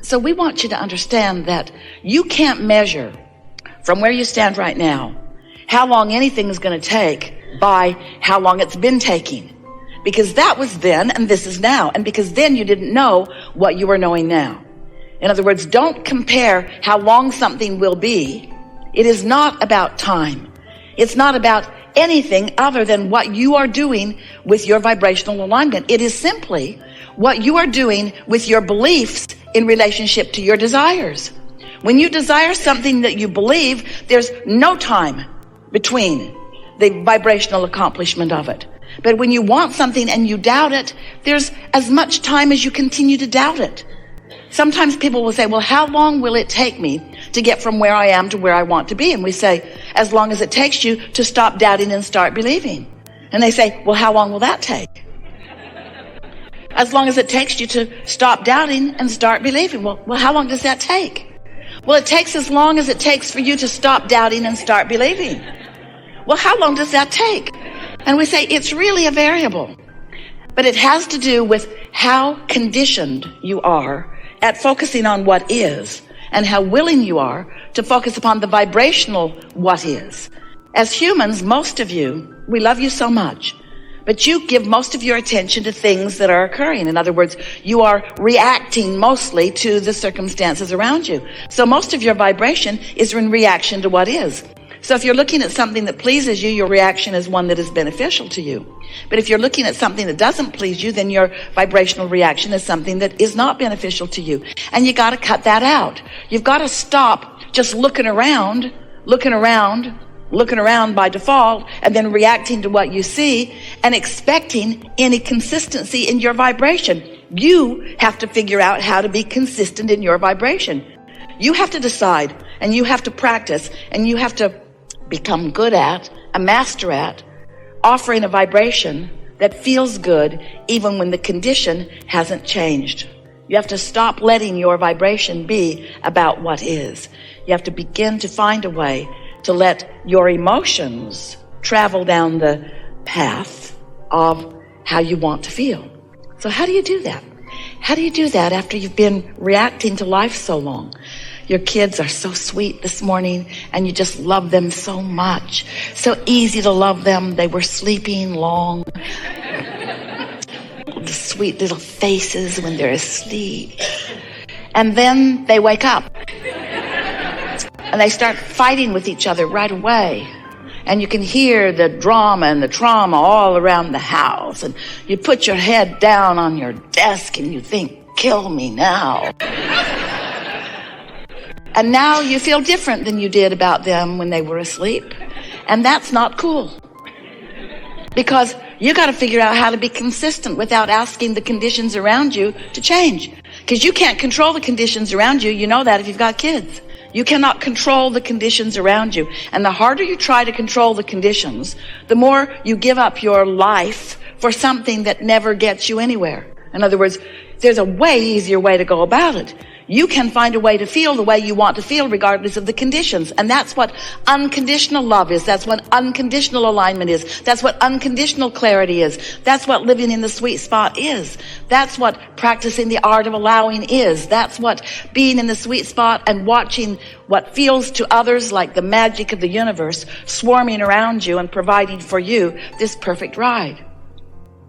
So we want you to understand that you can't measure from where you stand right now how long anything is going to take by how long it's been taking. Because that was then and this is now. And because then you didn't know what you are knowing now. In other words, don't compare how long something will be. It is not about time. It's not about anything other than what you are doing with your vibrational alignment. It is simply what you are doing with your beliefs in relationship to your desires. When you desire something that you believe, there's no time between the vibrational accomplishment of it. But when you want something and you doubt it, there's as much time as you continue to doubt it. Sometimes people will say, well, how long will it take me to get from where I am to where I want to be? And we say, as long as it takes you to stop doubting and start believing. And they say, well, how long will that take? As long as it takes you to stop doubting and start believing. Well, how long does that take? Well, it takes as long as it takes for you to stop doubting and start believing. Well, how long does that take? And we say it's really a variable. But it has to do with how conditioned you are at focusing on what is and how willing you are to focus upon the vibrational what is. As humans, most of you, we love you so much, but you give most of your attention to things that are occurring. In other words, you are reacting mostly to the circumstances around you. So most of your vibration is in reaction to what is. So if you're looking at something that pleases you, your reaction is one that is beneficial to you. But if you're looking at something that doesn't please you, then your vibrational reaction is something that is not beneficial to you. And you got to cut that out. You've got to stop just looking around by default and then reacting to what you see and expecting any consistency in your vibration. You have to figure out how to be consistent in your vibration. You have to decide and you have to practice and you have to become good at, a master at, offering a vibration that feels good even when the condition hasn't changed. You have to stop letting your vibration be about what is. You have to begin to find a way to let your emotions travel down the path of how you want to feel. So how do you do that? How do you do that after you've been reacting to life so long? Your kids are so sweet this morning and you just love them so much. So easy to love them. They were sleeping long. The sweet little faces when they're asleep. And then they wake up. And they start fighting with each other right away. And you can hear the drama and the trauma all around the house. And you put your head down on your desk and you think, kill me now. And now you feel different than you did about them when they were asleep. And that's not cool. Because you got to figure out how to be consistent without asking the conditions around you to change. Because you can't control the conditions around you. You know that if you've got kids. You cannot control the conditions around you. And the harder you try to control the conditions, the more you give up your life for something that never gets you anywhere. In other words, there's a way easier way to go about it. You can find a way to feel the way you want to feel regardless of the conditions. And that's what unconditional love is. That's what unconditional alignment is. That's what unconditional clarity is. That's what living in the sweet spot is. That's what practicing the art of allowing is. That's what being in the sweet spot and watching what feels to others like the magic of the universe swarming around you and providing for you this perfect ride.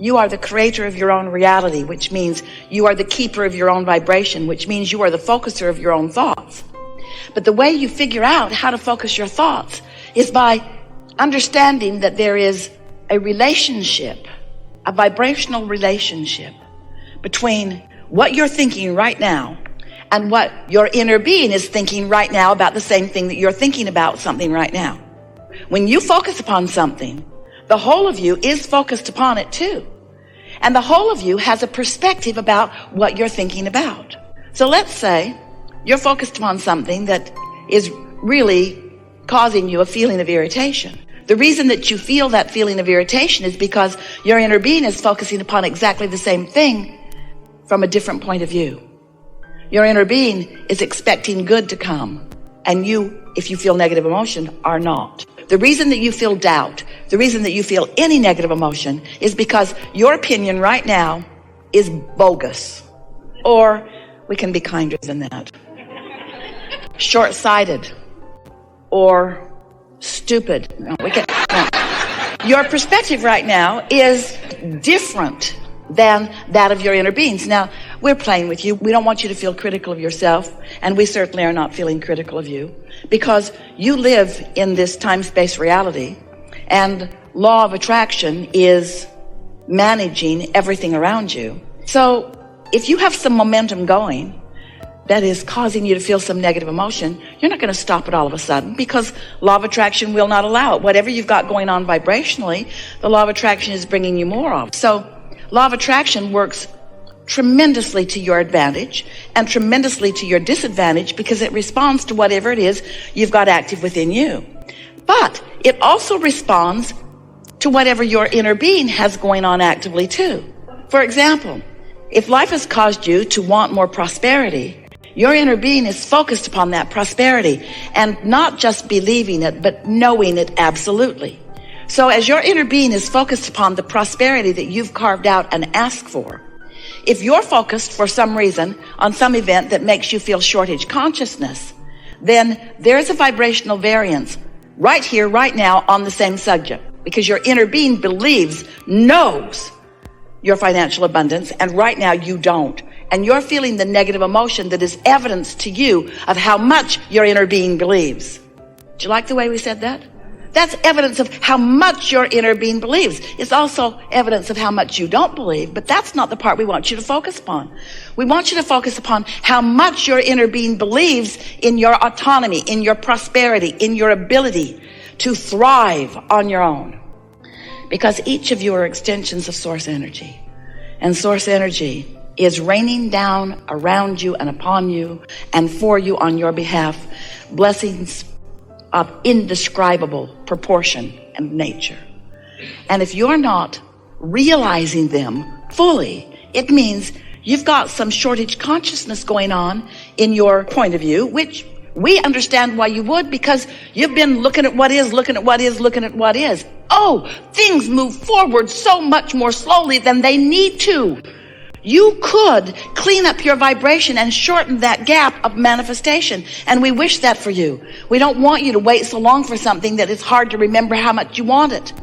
You are the creator of your own reality, which means you are the keeper of your own vibration, which means you are the focuser of your own thoughts. But the way you figure out how to focus your thoughts is by understanding that there is a relationship, a vibrational relationship between what you're thinking right now and what your inner being is thinking right now about the same thing that you're thinking about something right now. When you focus upon something, the whole of you is focused upon it too. And the whole of you has a perspective about what you're thinking about. So let's say you're focused upon something that is really causing you a feeling of irritation. The reason that you feel that feeling of irritation is because your inner being is focusing upon exactly the same thing from a different point of view. Your inner being is expecting good to come, and you, if you feel negative emotion, are not. The reason that you feel doubt, the reason that you feel any negative emotion is because your opinion right now is bogus or we can be kinder than that. Short-sighted or stupid. No, we can, no. Your perspective right now is different than that of your inner beings. Now, we're playing with you. We don't want you to feel critical of yourself, and we certainly are not feeling critical of you, because you live in this time-space reality, and law of attraction is managing everything around you. So if you have some momentum going that is causing you to feel some negative emotion, you're not going to stop it all of a sudden, because law of attraction will not allow it. Whatever you've got going on vibrationally, the law of attraction is bringing you more of. So law of attraction works tremendously to your advantage and tremendously to your disadvantage, because it responds to whatever it is you've got active within you. But it also responds to whatever your inner being has going on actively too. For example, if life has caused you to want more prosperity, your inner being is focused upon that prosperity, and not just believing it, but knowing it absolutely. So as your inner being is focused upon the prosperity that you've carved out and asked for, if you're focused for some reason on some event that makes you feel shortage consciousness, then there's a vibrational variance right here, right now on the same subject, because your inner being knows your financial abundance, and right now you don't. And you're feeling the negative emotion that is evidence to you of how much your inner being believes. Do you like the way we said that? That's evidence of how much your inner being believes. It's also evidence of how much you don't believe, but that's not the part we want you to focus upon. We want you to focus upon how much your inner being believes in your autonomy, in your prosperity, in your ability to thrive on your own. Because each of you are extensions of source energy. And source energy is raining down around you and upon you and for you on your behalf blessings of indescribable proportion and nature. And if you're not realizing them fully, it means you've got some shortage consciousness going on in your point of view, which we understand why you would, because you've been looking at what is, looking at what is, looking at what is. Oh, things move forward so much more slowly than they need to. You could clean up your vibration and shorten that gap of manifestation. And we wish that for you. We don't want you to wait so long for something that it's hard to remember how much you want it.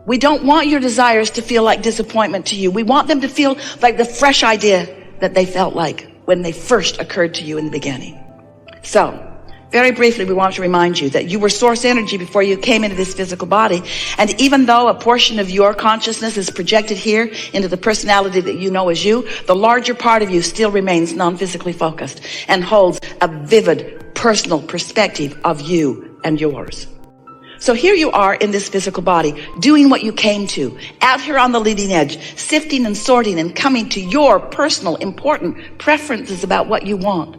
We don't want your desires to feel like disappointment to you. We want them to feel like the fresh idea that they felt like when they first occurred to you in the beginning. So, very briefly, we want to remind you that you were source energy before you came into this physical body. And even though a portion of your consciousness is projected here into the personality that you know as you, the larger part of you still remains non-physically focused and holds a vivid personal perspective of you and yours. So here you are in this physical body, doing what you came to, out here on the leading edge, sifting and sorting and coming to your personal important preferences about what you want.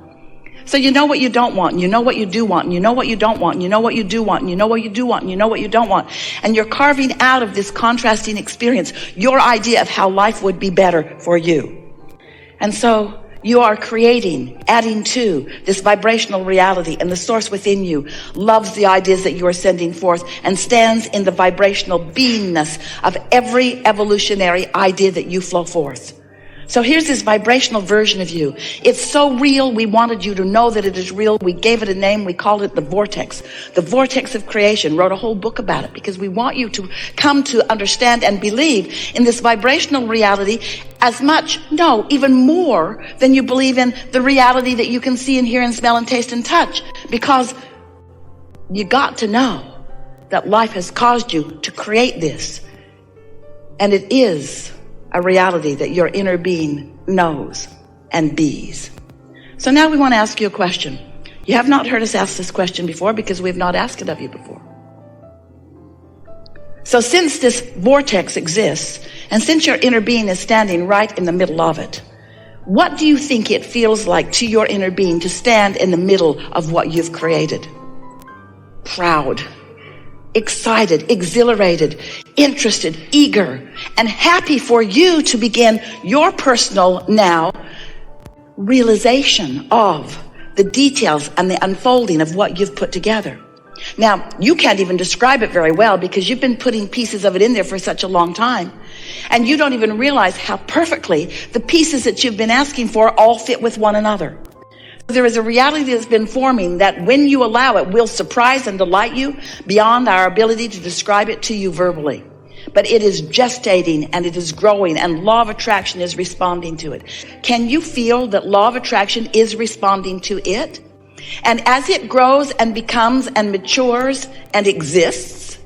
So you know what you don't want, and you know what you do want, and you know what you don't want, and you know what you do want, and you know what you do want, and you know what you don't want. And you're carving out of this contrasting experience your idea of how life would be better for you. And so you are creating, adding to this vibrational reality, and the source within you loves the ideas that you are sending forth and stands in the vibrational beingness of every evolutionary idea that you flow forth. So here's this vibrational version of you. It's so real, we wanted you to know that it is real. We gave it a name. We called it the Vortex. The Vortex of Creation. Wrote a whole book about it because we want you to come to understand and believe in this vibrational reality as much, no, even more than you believe in the reality that you can see and hear and smell and taste and touch. Because you got to know that life has caused you to create this. And it is a reality that your inner being knows and bees. So now we want to ask you a question. You have not heard us ask this question before because we have not asked it of you before. So since this vortex exists, and since your inner being is standing right in the middle of it, what do you think it feels like to your inner being to stand in the middle of what you've created? Proud, excited, exhilarated, interested, eager, and happy for you to begin your personal now realization of the details and the unfolding of what you've put together. Now, you can't even describe it very well because you've been putting pieces of it in there for such a long time. And you don't even realize how perfectly the pieces that you've been asking for all fit with one another. There is a reality that's been forming that when you allow it will surprise and delight you beyond our ability to describe it to you verbally. But it is gestating and it is growing, and law of attraction is responding to it. Can you feel that law of attraction is responding to it? And as it grows and becomes and matures and exists,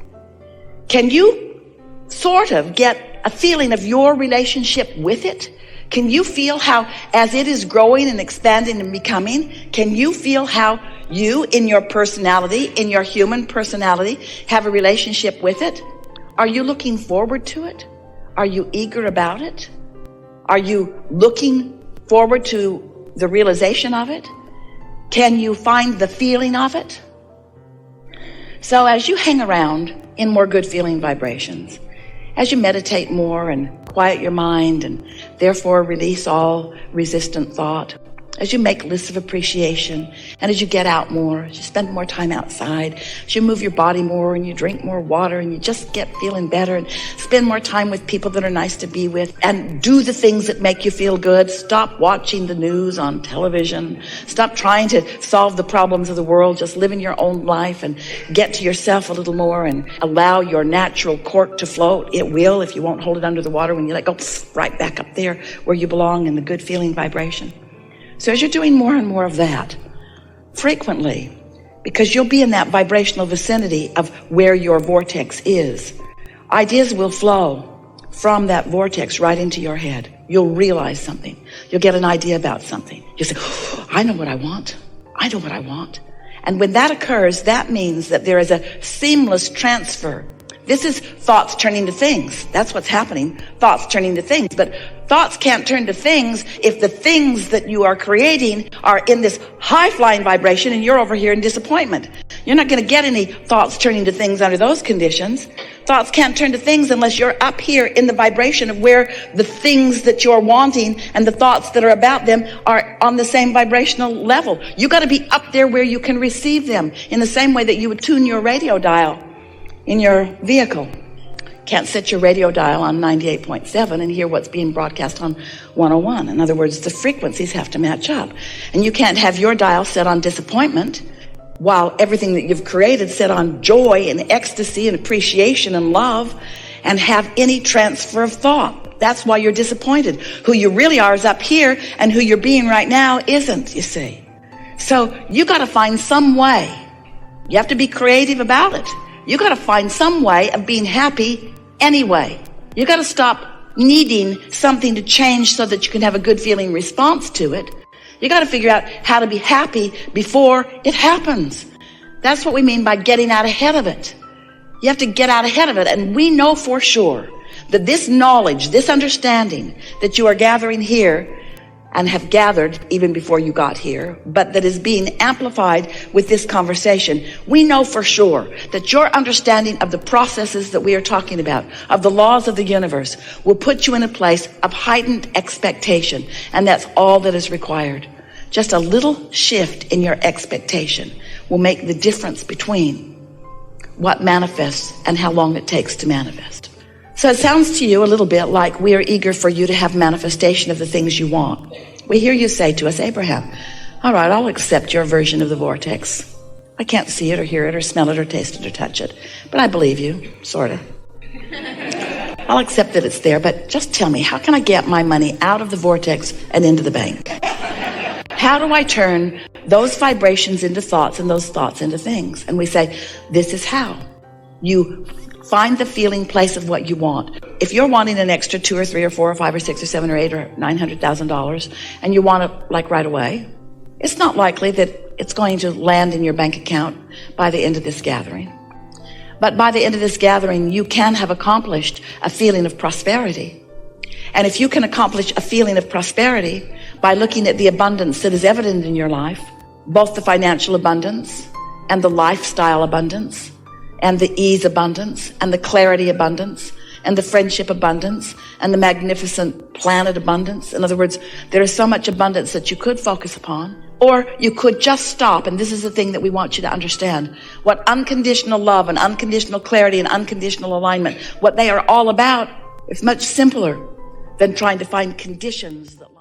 can you sort of get a feeling of your relationship with it? Can you feel how, as it is growing and expanding and becoming, can you feel how you, in your personality, in your human personality, have a relationship with it? Are you looking forward to it? Are you eager about it? Are you looking forward to the realization of it? Can you find the feeling of it? So as you hang around in more good feeling vibrations, as you meditate more and quiet your mind and therefore release all resistant thought, as you make lists of appreciation, and as you get out more, as you spend more time outside, as you move your body more and you drink more water and you just get feeling better and spend more time with people that are nice to be with and do the things that make you feel good. Stop watching the news on television. Stop trying to solve the problems of the world. Just live in your own life and get to yourself a little more and allow your natural cork to float. It will if you won't hold it under the water. When you let go, right back up there where you belong in the good feeling vibration. So as you're doing more and more of that, frequently, because you'll be in that vibrational vicinity of where your vortex is, ideas will flow from that vortex right into your head. You'll realize something. You'll get an idea about something. You'll say, oh, I know what I want. I know what I want. And when that occurs, that means that there is a seamless transfer. This is thoughts turning to things. That's what's happening. Thoughts turning to things. But thoughts can't turn to things if the things that you are creating are in this high-flying vibration and you're over here in disappointment. You're not going to get any thoughts turning to things under those conditions. Thoughts can't turn to things unless you're up here in the vibration of where the things that you're wanting and the thoughts that are about them are on the same vibrational level. You got to be up there where you can receive them in the same way that you would tune your radio in your vehicle. Can't set your radio dial on 98.7 and hear what's being broadcast on 101. In other words, the frequencies have to match up. And you can't have your dial set on disappointment while everything that you've created set on joy and ecstasy and appreciation and love, and have any transfer of thought. That's why you're disappointed. Who you really are is up here, and who you're being right now isn't, you see. So you got to find some way. You have to be creative about it. You got to find some way of being happy anyway. You got to stop needing something to change so that you can have a good feeling response to it. You got to figure out how to be happy before it happens. That's what we mean by getting out ahead of it. You have to get out ahead of it. And we know for sure that this knowledge, this understanding that you are gathering here and have gathered even before you got here, but that is being amplified with this conversation. We know for sure that your understanding of the processes that we are talking about, of the laws of the universe, will put you in a place of heightened expectation. And that's all that is required. Just a little shift in your expectation will make the difference between what manifests and how long it takes to manifest. So it sounds to you a little bit like we are eager for you to have manifestation of the things you want. We hear you say to us, Abraham, all right, I'll accept your version of the vortex. I can't see it or hear it or smell it or taste it or touch it, but I believe you, sort of. I'll accept that it's there, but just tell me, how can I get my money out of the vortex and into the bank? How do I turn those vibrations into thoughts and those thoughts into things? And we say, this is how. You find the feeling place of what you want. If you're wanting an extra $2 or $3 or $4 or $5 or $6 or $7 or $8 or $900,000 and you want it like right away, it's not likely that it's going to land in your bank account by the end of this gathering. But by the end of this gathering, you can have accomplished a feeling of prosperity. And if you can accomplish a feeling of prosperity by looking at the abundance that is evident in your life, both the financial abundance and the lifestyle abundance, and the ease abundance, and the clarity abundance, and the friendship abundance, and the magnificent planet abundance. In other words, there is so much abundance that you could focus upon. Or you could just stop, and this is the thing that we want you to understand. What unconditional love and unconditional clarity and unconditional alignment, what they are all about, is much simpler than trying to find conditions that